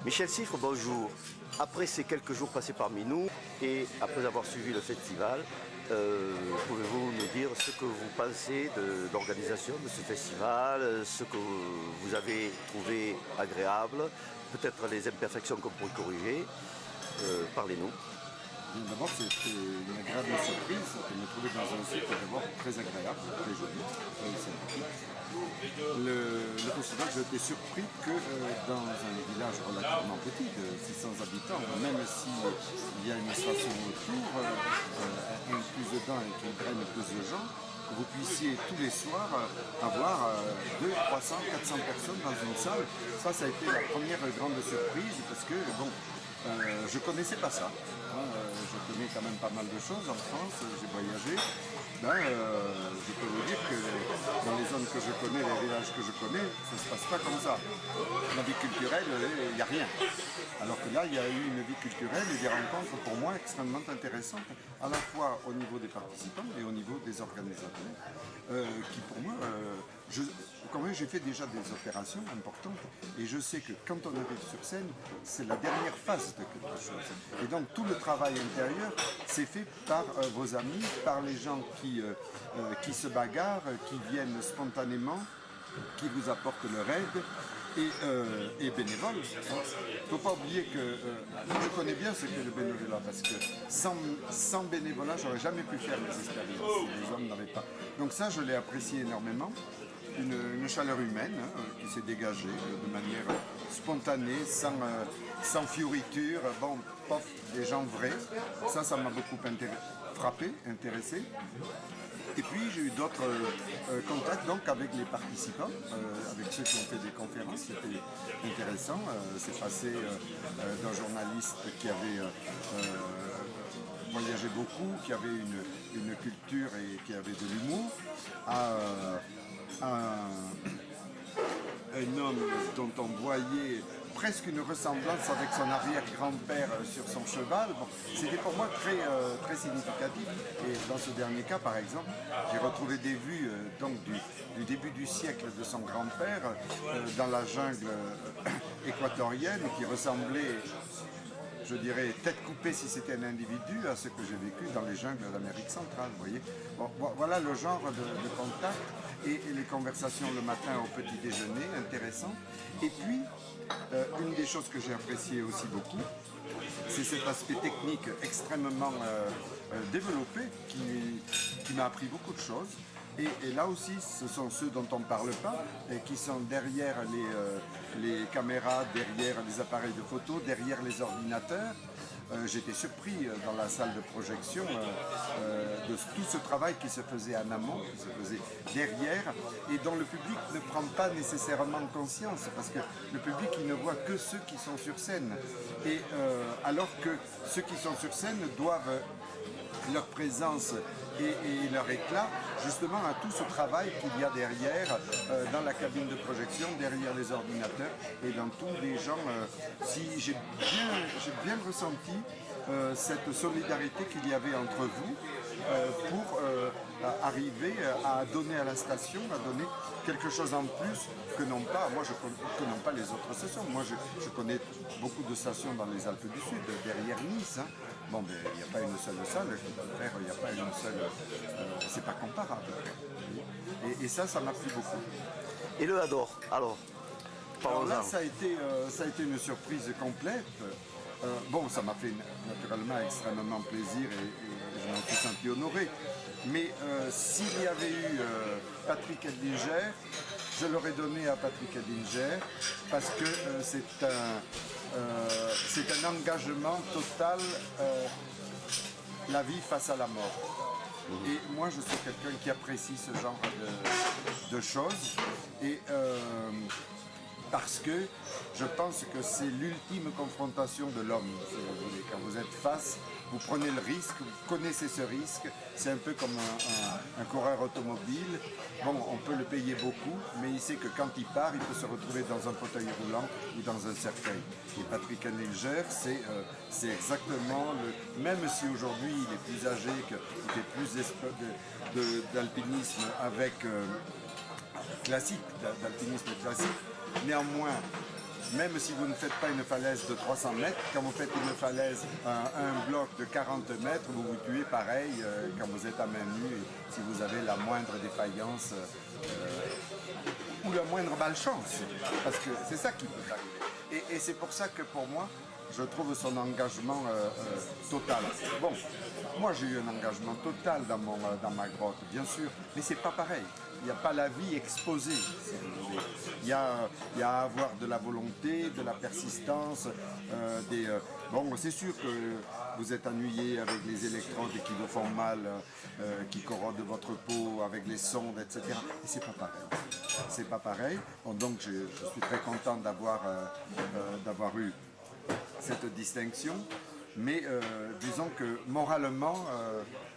Michel Siffre, bonjour. Après ces quelques jours passés parmi nous et après avoir suivi le festival, pouvez-vous nous dire ce que vous pensez de l'organisation de ce festival, ce que vous avez trouvé agréable, peut-être les imperfections qu'on pourrait corriger? Parlez-nous. D'abord, c'était une agréable surprise de me trouver dans un site d'abord très agréable, très joli, très sympathique. Le festival, j'ai été surpris que dans un village relativement petit, de 600 habitants, même s'il y a une station autour, incluse dedans et qui draine plus de gens, que vous puissiez tous les soirs avoir 200, 300, 400 personnes dans une salle. Ça a été la première grande surprise parce que, bon, je ne connaissais pas ça. Je connais quand même pas mal de choses en France, j'ai voyagé. Je peux vous dire que dans les zones que je connais, les villages que je connais, ça ne se passe pas comme ça. La vie culturelle, il n'y a rien. Alors que là, il y a eu une vie culturelle et des rencontres pour moi extrêmement intéressantes, à la fois au niveau des participants et au niveau des organisateurs, qui pour moi, quand même j'ai fait déjà des opérations importantes et je sais que quand on arrive sur scène, c'est la dernière phase de quelque chose. Et donc tout le travail intérieur, c'est fait par vos amis, par les gens qui se bagarrent, qui viennent spontanément, qui vous apportent leur aide et bénévoles. Il ne faut pas oublier que je connais bien ce qu'est le bénévolat parce que sans bénévolat, j'aurais jamais pu faire mes expériences. Les hommes n'avaient pas. Donc ça, je l'ai apprécié énormément. Une chaleur humaine qui s'est dégagée de manière spontanée, sans fioriture, bon, pof, des gens vrais. Ça m'a beaucoup frappé, intéressé. Et puis j'ai eu d'autres contacts donc avec les participants, avec ceux qui ont fait des conférences, c'était intéressant. C'est passé d'un journaliste qui avait voyagé beaucoup, qui avait une culture et qui avait de l'humour, à un homme dont on voyait presque une ressemblance avec son arrière-grand-père sur son cheval. Bon, c'était pour moi très significatif. Et dans ce dernier cas, par exemple, j'ai retrouvé des vues donc du début du siècle de son grand-père dans la jungle équatorienne qui ressemblait, je dirais, tête coupée si c'était un individu, à ce que j'ai vécu dans les jungles d'Amérique centrale, vous voyez. Bon, voilà le genre de contact et les conversations le matin au petit déjeuner, intéressant. Et puis, une des choses que j'ai appréciées aussi beaucoup, c'est cet aspect technique extrêmement développé qui m'a appris beaucoup de choses. Et là aussi, ce sont ceux dont on ne parle pas, et qui sont derrière les caméras, derrière les appareils de photo, derrière les ordinateurs. J'étais surpris dans la salle de projection de tout ce travail qui se faisait en amont, qui se faisait derrière, et dont le public ne prend pas nécessairement conscience, parce que le public il ne voit que ceux qui sont sur scène. Et alors que ceux qui sont sur scène doivent leur présence et leur éclat justement à tout ce travail qu'il y a derrière dans la cabine de projection, derrière les ordinateurs et dans tous les gens. Si j'ai bien ressenti cette solidarité qu'il y avait entre vous pour arriver à donner à la station, à donner quelque chose en plus que n'ont pas, que n'ont pas les autres stations. Moi, je connais beaucoup de stations dans les Alpes du Sud, derrière Nice. Hein. Bon, mais il n'y a pas une seule salle, il n'y a pas une seule... c'est pas comparable. Et ça m'a plu beaucoup. Et le Hador, alors là, ça a été une surprise complète. Bon, ça m'a fait naturellement extrêmement plaisir et je m'en suis senti honoré. Mais s'il y avait eu Patrick Edlinger, je l'aurais donné à Patrick Edlinger parce que c'est un engagement total, la vie face à la mort. Et moi, je suis quelqu'un qui apprécie ce genre de choses. Et parce que je pense que c'est l'ultime confrontation de l'homme, si vous voulez. Quand vous êtes face, vous prenez le risque, vous connaissez ce risque. C'est un peu comme un coureur automobile. Bon, on peut le payer beaucoup, mais il sait que quand il part, il peut se retrouver dans un fauteuil roulant ou dans un cercueil. Et Patrick Edlinger, c'est exactement le... Même si aujourd'hui il est plus âgé, qu'il fait plus d'alpinisme avec... classique, d'alpinisme classique, néanmoins, même si vous ne faites pas une falaise de 300 mètres, quand vous faites une falaise, un bloc de 40 mètres, vous vous tuez pareil quand vous êtes à main nue, et si vous avez la moindre défaillance ou la moindre malchance, parce que c'est ça qui peut arriver. Et c'est pour ça que pour moi, je trouve son engagement total. Bon, moi j'ai eu un engagement total dans ma grotte, bien sûr, mais c'est pas pareil. Il n'y a pas la vie exposée, si vous voulez. Il y a à avoir de la volonté, de la persistance, Bon, c'est sûr que vous êtes ennuyé avec les électrodes qui vous font mal, qui corrodent votre peau, avec les sondes, etc. Mais c'est pas pareil. C'est pas pareil. Bon, donc je suis très content d'avoir eu cette distinction, mais disons que moralement,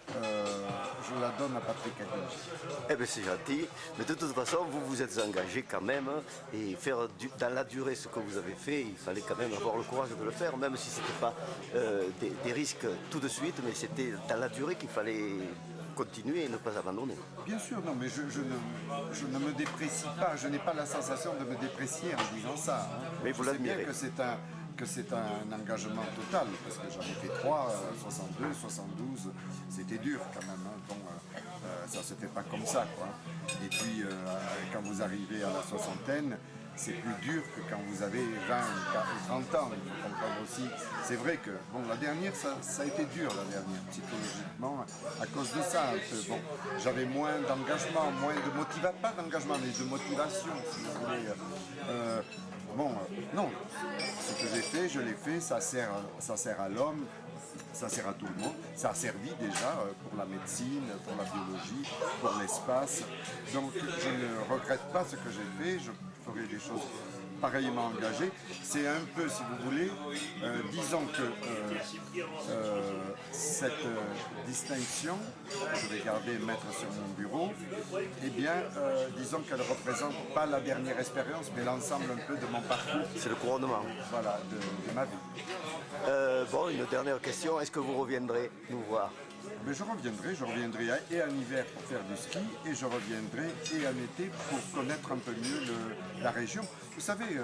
je la donne à Patrick Haguenau. Eh bien c'est gentil, mais de toute façon vous vous êtes engagé quand même et faire dans la durée ce que vous avez fait, il fallait quand même avoir le courage de le faire, même si ce n'était pas des risques tout de suite, mais c'était dans la durée qu'il fallait continuer et ne pas abandonner. Bien sûr, non, mais je ne me déprécie pas, je n'ai pas la sensation de me déprécier en disant ça. Hein. Mais vous l'admirez. Que c'est un engagement total, parce que j'en ai fait 3, 62, 72, c'était dur quand même. Hein. Bon, ça ne se fait pas comme ça, quoi. Et puis, quand vous arrivez à la soixantaine, c'est plus dur que quand vous avez 20 ou 30 ans. Il faut comprendre aussi. C'est vrai que bon, la dernière, ça a été dur, la dernière, psychologiquement, à cause de ça. Un peu. Bon, j'avais moins d'engagement, moins de motivation, pas d'engagement, mais de motivation, si vous voulez. Bon, non, ce que j'ai fait, je l'ai fait, ça sert à l'homme, ça sert à tout le monde, ça a servi déjà pour la médecine, pour la biologie, pour l'espace. Donc je ne regrette pas ce que j'ai fait, je ferai des choses pareillement engagées. C'est un peu, si vous voulez, disons que cette distinction, je vais garder mettre sur mon bureau, eh bien, disons qu'elle ne représente pas la dernière expérience, mais l'ensemble un peu de mon parcours. C'est le couronnement. Voilà, de ma vie. Bon, une dernière question, est-ce que vous reviendrez nous voir? Mais je reviendrai et en hiver pour faire du ski et je reviendrai et en été pour connaître un peu mieux la région. Vous savez,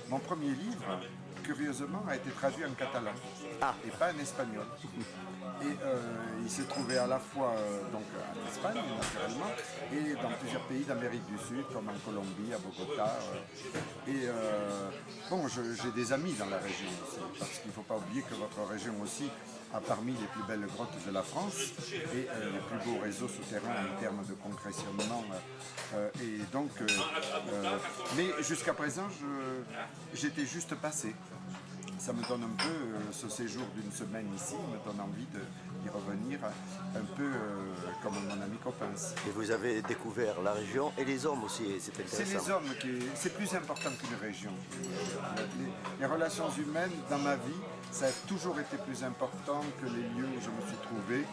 mon premier livre, curieusement, a été traduit en catalan et pas en espagnol. Et il s'est trouvé à la fois donc en Espagne, naturellement, et dans plusieurs pays d'Amérique du Sud, comme en Colombie, à Bogota. Bon, j'ai des amis dans la région aussi, parce qu'il ne faut pas oublier que votre région aussi a parmi les plus belles grottes de la France et les plus beaux réseaux souterrains en termes de concrétionnement. Mais jusqu'à présent, j'étais juste passé. Ça me donne un peu, ce séjour d'une semaine ici, me donne envie d'y revenir un peu comme mon ami Coppens. Et vous avez découvert la région et les hommes aussi, c'est intéressant. C'est les hommes c'est plus important qu'une région. Les relations humaines, dans ma vie, ça a toujours été plus important que les lieux où je me suis trouvé,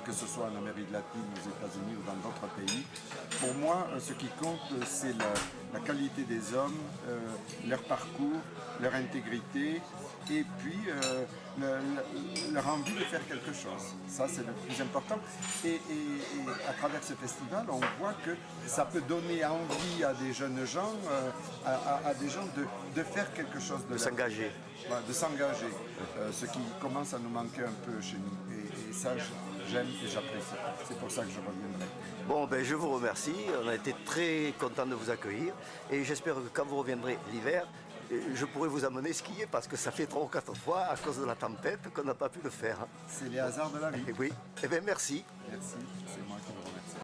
que ce soit en Amérique latine, aux États-Unis ou dans d'autres pays. Pour moi, ce qui compte, c'est la qualité des hommes, leur parcours, leur intégrité et puis leur envie de faire quelque chose. Ça, c'est le plus important. Et à travers ce festival, on voit que ça peut donner envie à des jeunes gens, à des gens de faire quelque chose de s'engager. Voilà, de s'engager. Ce qui commence à nous manquer un peu chez nous. Et ça, j'aime et j'apprécie. C'est pour ça que je reviendrai. Bon, ben, je vous remercie. On a été très contents de vous accueillir. Et j'espère que quand vous reviendrez l'hiver, je pourrai vous amener skier parce que ça fait 3 ou 4 fois à cause de la tempête qu'on n'a pas pu le faire. C'est les hasards de la vie. Et oui. Eh bien, merci. Merci, c'est moi qui vous remercie.